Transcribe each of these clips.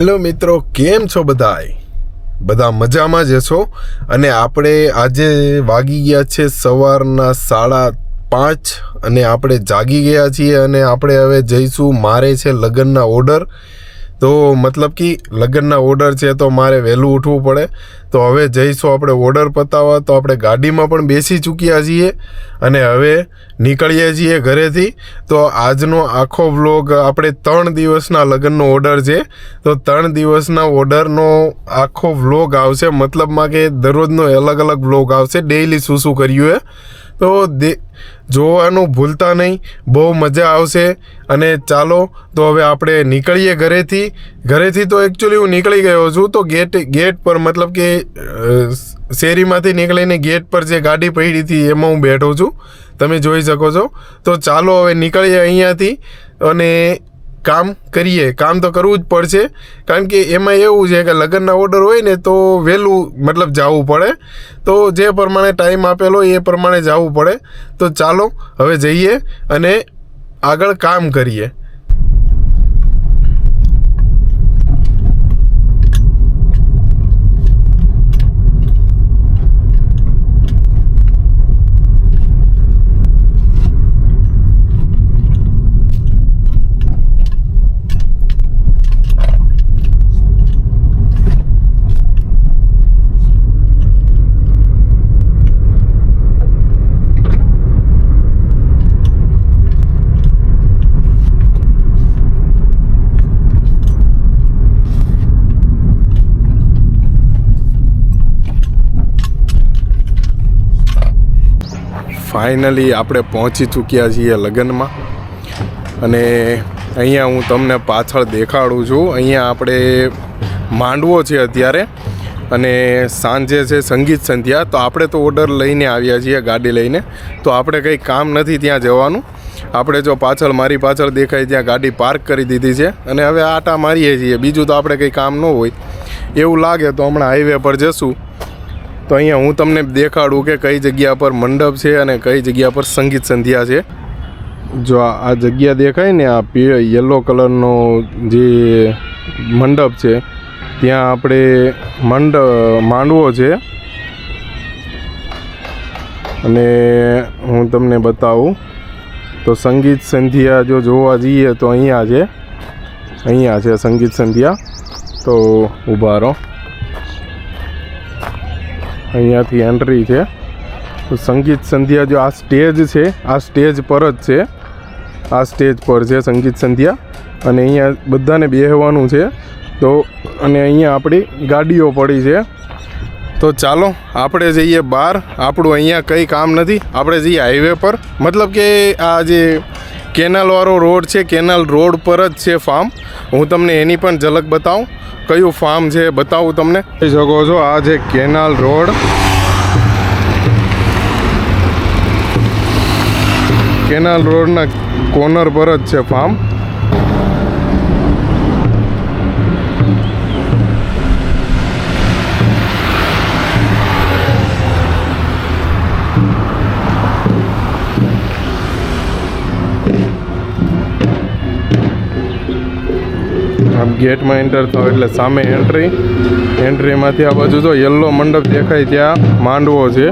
Hello મિત્રો, કેમ છો બધા મજામાં જ છો? અને આપણે આજે વાગી ગયા છે સવારના 5:30 અને આપણે જાગી ગયા છીએ અને આપણે હવે જઈશું. મારે છે લગ્નના ઓર્ડર, તો મતલબ કે લગ્નના ઓર્ડર છે તો મારે વહેલું ઉઠવું પડે. તો હવે જઈશું આપણે ઓર્ડર પતાવવા. તો આપણે ગાડીમાં પણ બેસી ચૂક્યા છીએ અને હવે નીકળીએ છીએ ઘરેથી. તો આજનો આખો વ્લોગ આપણે 3 દિવસના લગ્નનો ઓર્ડર છે, તો 3 દિવસના ઓર્ડરનો આખો વ્લોગ આવશે. મતલબમાં કે દરરોજનો અલગ અલગ વ્લોગ આવશે, ડેઈલી શું કર્યું એ. તો જોવાનું ભૂલતા નહીં, બહુ મજા આવશે. અને ચાલો તો હવે આપણે નીકળીએ ઘરેથી. તો એકચ્યુઅલી હું નીકળી ગયો છું, તો ગેટ પર મતલબ કે શેરીમાંથી નીકળીને ગેટ પર જે ગાડી પડી હતી એમાં હું બેઠો છું, તમે જોઈ શકો છો. તો ચાલો હવે નીકળીએ અહીંયાથી અને કામ કરીએ. કામ તો કરવું જ પડશે, કારણ કે એમાં એવું છે કે લગ્નના ઓર્ડર હોય ને તો વહેલું મતલબ જવું પડે. તો જે પ્રમાણે ટાઈમ આપેલો એ પ્રમાણે જવું પડે. તો ચાલો હવે જઈએ અને આગળ કામ કરીએ. ફાઇનલી આપણે પહોંચી ચૂક્યા છીએ લગ્નમાં. અને અહીંયા હું તમને પાછળ દેખાડું છું. અહીંયા આપણે માંડવો છે અત્યારે અને સાંજે છે સંગીત સંધ્યા. તો આપણે તો ઓર્ડર લઈને આવ્યા છીએ ગાડી લઈને, તો આપણે કંઈ કામ નથી ત્યાં જવાનું. આપણે જો મારી પાછળ દેખાય ત્યાં ગાડી પાર્ક કરી દીધી છે અને હવે આટા મારીએ છીએ. બીજું તો આપણે કંઈ કામ ન હોય એવું લાગે તો હમણાં હાઈવે પર જશું. તો અહીંયા હું તમને દેખાડું કે કઈ જગ્યા પર મંડપ છે અને કઈ જગ્યા પર સંગીત સંધ્યા છે. જો આ જગ્યા દેખાય ને, આ યલો કલરનો જે મંડપ છે ત્યાં આપણે માંડવો છે. અને હું તમને બતાવું તો સંગીત સંધ્યા જો જોવા જઈએ તો અહીંયા છે સંગીત સંધ્યા. તો ઊભા રહો, અહીંયાથી એન્ટ્રી છે. તો સંગીત સંધ્યા જો આ સ્ટેજ છે, આ સ્ટેજ પર જ છે, આ સ્ટેજ પર છે સંગીત સંધ્યા. અને અહીંયા બધાને બેસવાનું છે. તો અને અહીંયા આપણી ગાડીઓ પડી છે. તો ચાલો આપણે જઈએ બહાર. આપણું અહીંયા કંઈ કામ નથી, આપણે જઈએ હાઈવે પર. મતલબ કે આ જે કેનાલવાળો રોડ છે, કેનાલ રોડ પર જ છે ફાર્મ. હું તમને એની પણ ઝલક બતાવું, કયું ફાર્મ છે બતાવું તમને. જોઈ શકો છો આ છે કેનાલ રોડ. કેનાલ રોડના કોર્નર પર જ છે ફાર્મ. આમ ગેટમાં એન્ટર થાવ એટલે સામે એન્ટ્રીમાંથી આ બાજુ તો યલો મંડપ દેખાય, ત્યાં માંડવો છે.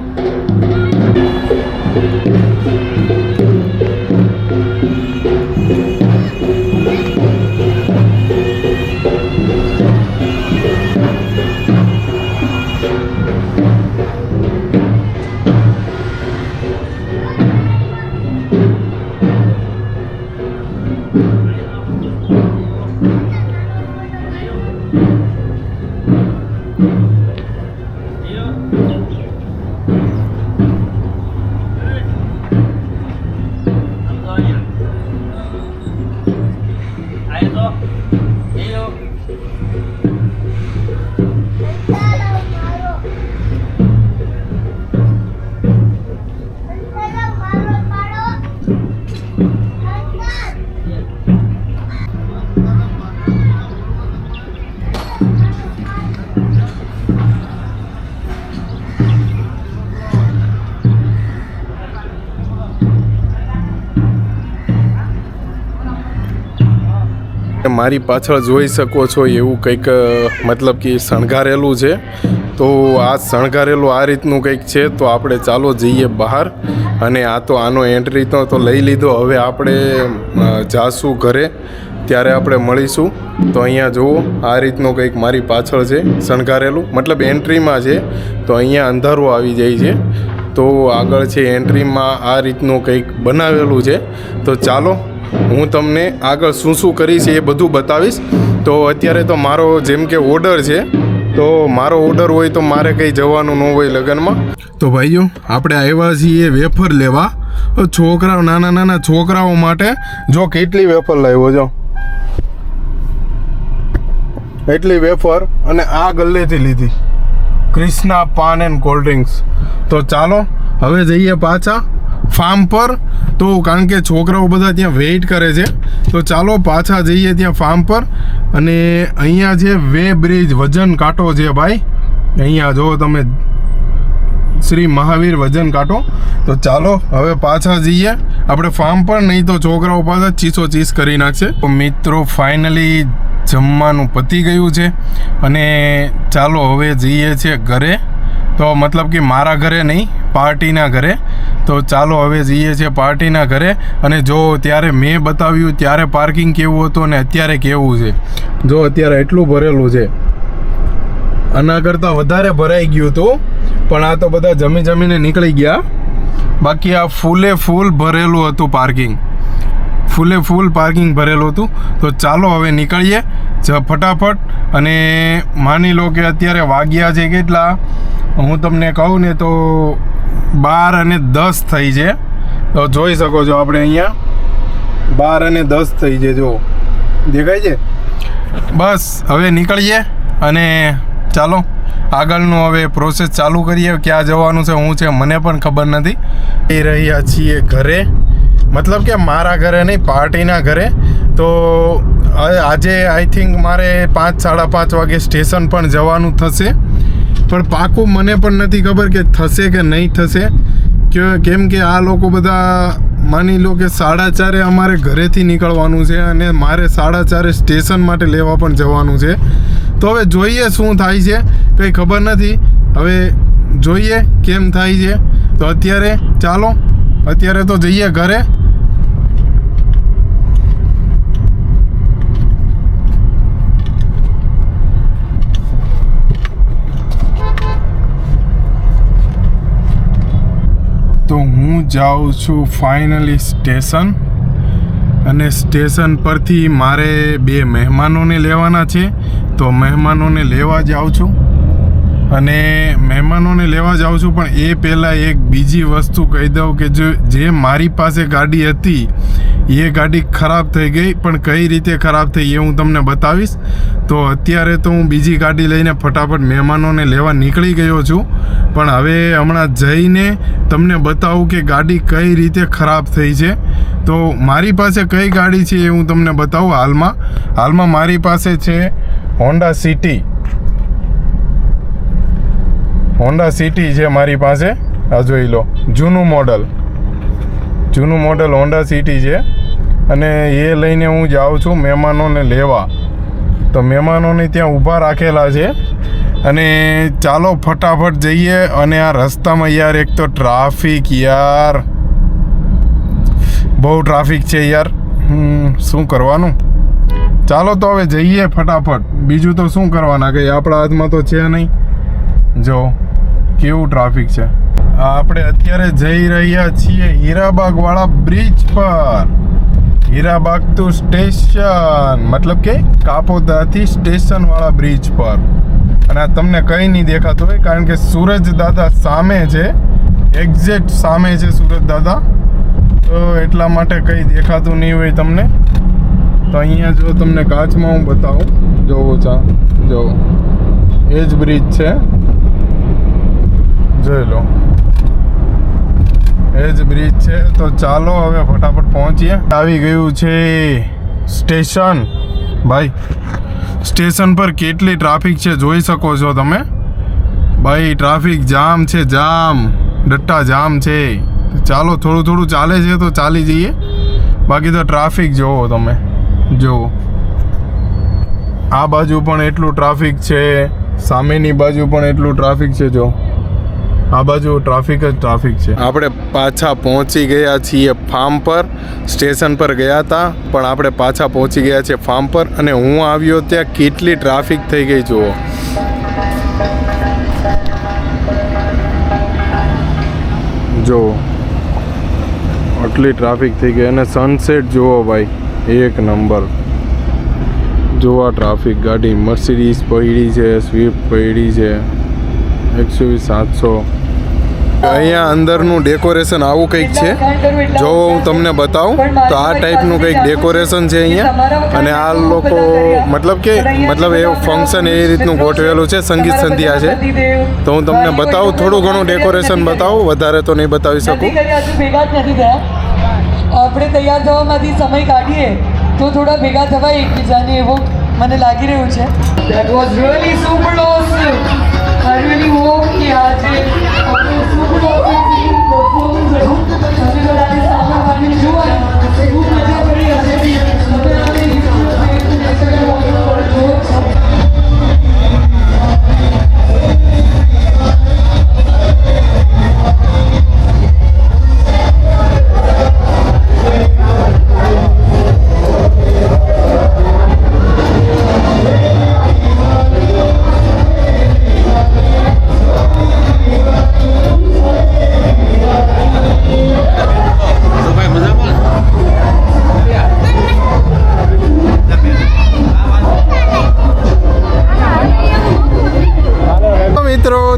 મારી પાછળ જોઈ શકો છો એવું કંઈક મતલબ કે શણગારેલું છે. તો આ શણગારેલું આ રીતનું કંઈક છે. તો આપણે ચાલો જઈએ બહાર. અને આ તો આનો એન્ટ્રી તો લઈ લીધો. હવે આપણે જાશું ઘરે, ત્યારે આપણે મળીશું. તો અહીંયા જુઓ, આ રીતનું કંઈક મારી પાછળ છે શણગારેલું, મતલબ એન્ટ્રીમાં છે. તો અહીંયા અંધારું આવી જાય છે. તો આગળ છે એન્ટ્રીમાં આ રીતનું કંઈક બનાવેલું છે. તો ચાલો હું તમને આગળ શું શું કરીશ એ બધું બતાવીશ. તો અત્યારે તો મારો જેમ કે ઓર્ડર છે, તો મારો ઓર્ડર હોય તો મારે કંઈ જવાનું ન હોય લગ્નમાં. તો ભાઈઓ આપણે આવ્યા છીએ વેફર લેવા. છોકરાઓ, નાના નાના છોકરાઓ માટે જો કેટલી વેફર લાવ્યો જો, એટલી વેફર. અને આ ગલ્લેથી લીધી ક્રિષ્ના પાન એન્ડ કોલ્ડ ડ્રિંક્સ. તો ચાલો હવે જઈએ પાછા ફાર્મ પર. તો કારણ કે છોકરાઓ બધા ત્યાં વેઇટ કરે છે. તો ચાલો પાછા જઈએ ત્યાં ફાર્મ પર. અને અહીંયા છે વે બ્રિજ વજન કાંટો છે ભાઈ. અહીંયા જો તમે શ્રી મહાવીર વજન કાંટો. તો ચાલો હવે પાછા જઈએ આપણે ફાર્મ પર, નહીં તો છોકરાઓ પાછા ચીસો ચીસ કરી નાખશે. તો મિત્રો ફાઇનલી જમવાનું પતી ગયું છે અને ચાલો હવે જઈએ છીએ ઘરે. તો મતલબ કે મારા ઘરે નહીં, પાર્ટીના ઘરે. તો ચાલો હવે જઈએ છીએ પાર્ટીના ઘરે. અને જો ત્યારે મેં બતાવ્યું ત્યારે પાર્કિંગ કેવું હતું અને અત્યારે કેવું છે. જો અત્યારે એટલું ભરેલું છે, આના કરતાં વધારે ભરાઈ ગયું હતું, પણ આ તો બધા જમીને નીકળી ગયા. બાકી આ ફૂલ ભરેલું હતું પાર્કિંગ, ફૂલ પાર્કિંગ ભરેલું હતું. તો ચાલો હવે નીકળીએ ફટાફટ. અને માની લો કે અત્યારે વાગ્યા છે કેટલા, હું તમને કહું ને તો 12:10 થઈ છે. તો જોઈ શકો છો આપણે અહીંયા 12:10 થઈ છે. જો દેખાય છે. બસ હવે નીકળીએ અને ચાલો આગળનું હવે પ્રોસેસ ચાલુ કરીએ. ક્યાં જવાનું છે હું છે મને પણ ખબર નથી. એ રહ્યા છીએ ઘરે, મતલબ કે મારા ઘરે નહીં, પાર્ટીના ઘરે. તો આજે આઈ થિંક મારે 5-5:30 વાગે સ્ટેશન પણ જવાનું થશે. પણ પાકું મને પણ નથી ખબર કે થશે કે નહીં થશે. કેમ કે આ લોકો બધા માની લો કે 4:30 અમારે ઘરેથી નીકળવાનું છે અને મારે 4:30 સ્ટેશન માટે લેવા પણ જવાનું છે. તો હવે જોઈએ શું થાય છે, કંઈ ખબર નથી. હવે જોઈએ કેમ થાય છે. તો અત્યારે ચાલો, અત્યારે તો જઈએ ઘરે. તો હું જાઉં છું ફાઇનલી સ્ટેશન. અને સ્ટેશન પરથી મારે 2 મહેમાનોને લેવાના છે. તો મહેમાનોને લેવા જાઉં છું. અને મહેમાનોને લેવા જાઉં છું, પણ એ પહેલાં એક બીજી વસ્તુ કહી દઉં કે જે મારી પાસે ગાડી હતી એ ગાડી ખરાબ થઈ ગઈ. પણ કઈ રીતે ખરાબ થઈ એ હું તમને બતાવીશ. તો અત્યારે તો હું બીજી ગાડી લઈને ફટાફટ મહેમાનોને લેવા નીકળી ગયો છું. પણ હવે હમણાં જઈને તમને બતાવું કે ગાડી કઈ રીતે ખરાબ થઈ છે. તો મારી પાસે કઈ ગાડી છે એ હું તમને બતાવું. હાલમાં મારી પાસે છે હોન્ડા સિટી છે મારી પાસે. આ જોઈ લો, જૂનું મોડલ હોન્ડા સિટી છે. અને એ લઈને હું જાઉં છું મહેમાનોને લેવા. તો મહેમાનોને ત્યાં ઊભા રાખેલા છે. અને ચાલો ફટાફટ જઈએ. અને આ રસ્તામાં યાર એક તો ટ્રાફિક, યાર બહુ ટ્રાફિક છે યાર. શું કરવાનું. ચાલો તો હવે જઈએ ફટાફટ. બીજું તો શું કરવાના, કંઈ આપણા હાથમાં તો છે નહીં. જો કેવું ટ્રાફિક છે. આપણે અત્યારે જઈ રહ્યા છીએ હીરાબાગ વાળા બ્રિજ પર. હીરાબાગ ટુ સ્ટેશન, મતલબ કે કાપોદ્રાથી સ્ટેશન વાળા બ્રિજ પર. અને આ તમને કંઈ નહીં દેખાતું હોય કારણ કે સૂરજ દાદા સામે છે, એક્ઝેક્ટ સામે છે સૂરજ દાદા. તો એટલા માટે કંઈ દેખાતું નહીં હોય તમને. તો અહીંયા જો તમને કાચમાં હું બતાવું, જો એ જ બ્રિજ છે, જોઈ લો, એ જ બ્રિજ છે. તો ચાલો હવે ફટાફટ પહોંચીએ. આવી ગયું છે સ્ટેશન. ભાઈ સ્ટેશન પર કેટલી ટ્રાફિક છે જોઈ શકો છો તમે. ભાઈ ટ્રાફિક જામ છે, ડટ્ટા જામ છે. ચાલો થોડું ચાલે છે તો ચાલી જઈએ. બાકી તો ટ્રાફિક જોવો તમે, જુઓ આ બાજુ પણ એટલું ટ્રાફિક છે, સામેની બાજુ પણ એટલું ટ્રાફિક છે. જો આ બાજુ ટ્રાફિક જ ટ્રાફિક છે. આપણે પાછા પહોંચી ગયા છીએ ફાર્મ પર. સ્ટેશન પર ગયા હતા પણ આપણે પાછા પહોંચી ગયા છીએ ફાર્મ પર. અને હું આવ્યો ત્યાં કેટલી ટ્રાફિક થઈ ગઈ જુઓ. જો આટલી ટ્રાફિક થઈ ગઈ અને સનસેટ જુઓ ભાઈ, એક નંબર. જોવા ટ્રાફિક. ગાડી મર્સિડીઝ પડી છે, સ્વિફ્ટ પડી છે, XUV 700. અહીંયા અંદરનું ડેકોરેશન આવું કંઈક છે. જો હું તમને બતાવું તો આ ટાઈપનું કંઈક ડેકોરેશન છે અહીંયા. અને આ લોકો મતલબ એવું ફંક્શન એ રીતનું ગોઠવેલું છે. સંગીત સંધ્યા છે. તો હું તમને બતાવું, થોડું ઘણું ડેકોરેશન બતાવું, વધારે તો નહીં બતાવી શકું. આપણે તૈયાર થવામાંથી સમય કાઢીએ તો થોડા ભેગા થવાય એકબીજાને, એવું મને લાગી રહ્યું છે. That was really super awesome. I really hope કે આજે આપણે super awesome performance રહ્યું. તમે બધાને સામા પાડીને જોવા ખૂબ મજા પડી હશે.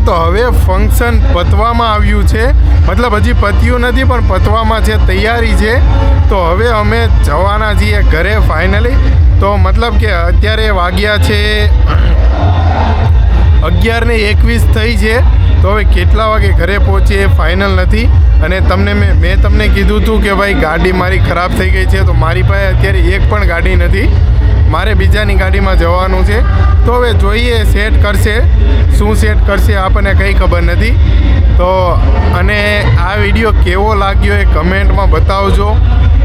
તો હવે ફંક્શન પતવામાં આવ્યું છે. મતલબ હજી પત્યું નથી પણ પતવામાં છે, તૈયારી છે. તો હવે અમે જવાના છીએ ઘરે ફાઇનલી. તો મતલબ કે અત્યારે વાગ્યા છે 11:21 થઈ છે. તો હવે કેટલા વાગે ઘરે પહોંચીએ એ ફાઇનલ નથી. અને મેં તમને કીધું હતું કે ભાઈ ગાડી મારી ખરાબ થઈ ગઈ છે. તો મારી પાસે અત્યારે એક પણ ગાડી નથી. મારે બીજાની ગાડીમાં જવાનું છે. તો હવે જોઈએ સેટ કરશે, શું સેટ કરશે આપણને કંઈ ખબર નથી. તો અને આ વિડીયો કેવો લાગ્યો એ કમેન્ટમાં બતાવજો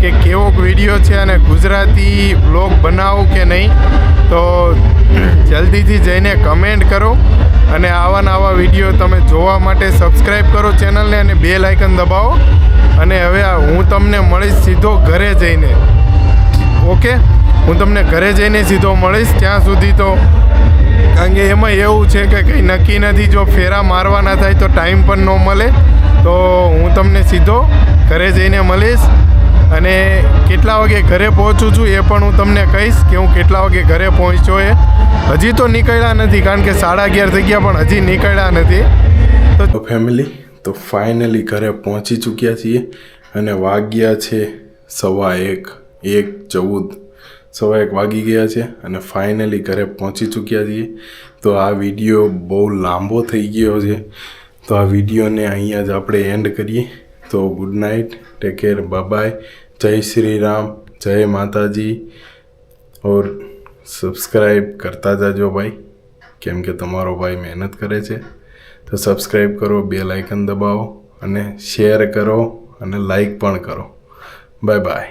કે કેવો વિડીયો છે અને ગુજરાતી વ્લોગ બનાવું કે નહીં. તો જલ્દીથી જઈને કમેન્ટ કરો અને આવા વિડીયો તમે જોવા માટે સબસ્ક્રાઈબ કરો ચેનલને અને બેલ આઇકન દબાવો. અને હવે હું તમને મળીશ સીધો ઘરે જઈને. ઓકે, હું તમને ઘરે જઈને સીધો મળીશ. ત્યાં સુધી તો કારણ કે એમાં એવું છે કે કંઈ નક્કી નથી, જો ફેરા મારવાના થાય તો ટાઈમ પણ ન મળે. તો હું તમને સીધો ઘરે જઈને મળીશ. અને કેટલા વાગે ઘરે પહોંચું છું એ પણ હું તમને કહીશ કે હું કેટલા વાગે ઘરે પહોંચ્યો. એ હજી તો નીકળ્યા નથી કારણ કે 11:30 થઈ ગયા પણ હજી નીકળ્યા નથી. તો ફેમિલી, તો ફાઇનલી ઘરે પહોંચી ચૂક્યા છીએ અને વાગ્યા છે 1:14 વાગી ગયા છે અને ફાઇનલી ઘરે પહોંચી ચૂક્યા છીએ. તો આ વિડીયો બહુ લાંબો થઈ ગયો છે. તો આ વિડીયોને અહીંયા જ આપણે એન્ડ કરીએ. તો good night, take care, bye, જય શ્રી રામ, જય માતાજી. ઓર સબસ્ક્રાઈબ કરતા જાજો ભાઈ, કેમ કે તમારો ભાઈ મહેનત કરે છે. તો સબસ્ક્રાઈબ કરો, બેલ આઇકન દબાવો અને શેર કરો અને લાઈક પણ કરો. Bye bye.